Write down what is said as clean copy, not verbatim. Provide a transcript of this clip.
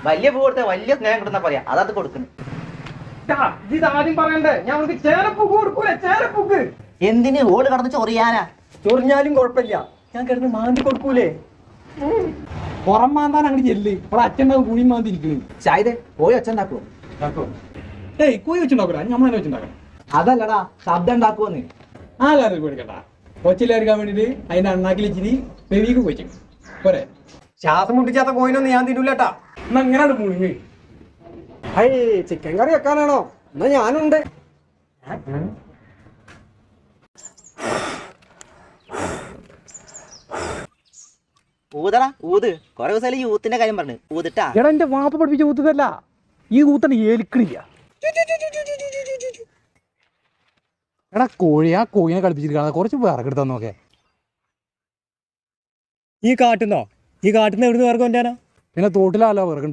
വലിയ പൂ കൊടുത്ത വലിയ സ്നേഹം കിട്ടുന്ന പറയാ അതത് കൊടുക്കുന്നു. ഇത് ആദ്യം പറയണ്ടേ? ഞാൻ ചേരപ്പൂക്ക് കൊടുക്കൂലേ? ചേരപ്പൂക്ക് എന്തിന് ഓള് കടന്ന് ചൊറിയാനാ? ചൊറിഞ്ഞാലും കുഴപ്പമില്ല, ഞാൻ കിടന്ന് മാന്തി കൊടുക്കൂലേ? പുറം മാന്താൻ അങ്ങനെ ചെല്ല്. ഇവിടെ അച്ഛണ്ടാവും കുഴി മാന്തിരിക്കുന്നു. ചായതേ പോയി ഒച്ച ഉണ്ടാക്കുവോ? ഏയ് കുഴി വെച്ചുണ്ടാക്കൂല, നമ്മൾ തന്നെ വെച്ചുണ്ടാക്കണം. അതല്ലടാ ശബ്ദം ഉണ്ടാക്കുവോന്ന്. ആ കാര്യം പേടിക്കണ്ട, കൊച്ചിലെടുക്കാൻ വേണ്ടിട്ട് അതിന്റെ അണ്ണാക്കിൽ ഇച്ചിരി പെരിക്ക് പോയി പോരെ. ശ്വാസം മുട്ടിച്ചാത്ത കോയിനൊന്നും ഞാൻ തിന്നൂലട്ടാ. എന്നാ എങ്ങനെയാണ് മുഴുങ്ങി? ഹൈ, ചിക്കൻ കറി വെക്കാനാണോ? എന്നാ ഞാനുണ്ട്. ഊതടാ ഊത്. കൊറേ ദിവസം യൂത്തിന്റെ കാര്യം പറഞ്ഞു ഊതിട്ടാ. എടാ എന്റെ വാപ്പ പഠിപ്പിച്ച ഊത്തതല്ല, ഈ ഊത്തന്നെ ഏൽക്കണില്ല. എടാ കോഴി, ആ കോഴിനെ കളിപ്പിച്ചിരിക്കണം, കുറച്ച് വിറകെടുത്താ നോക്കേ. ഈ കാട്ടുന്നോ? ഈ കാട്ടുന്ന എവിടുന്ന് വിറക് കൊണ്ടാനോ? പിന്നെ തോട്ടിലാലോ വിറക്.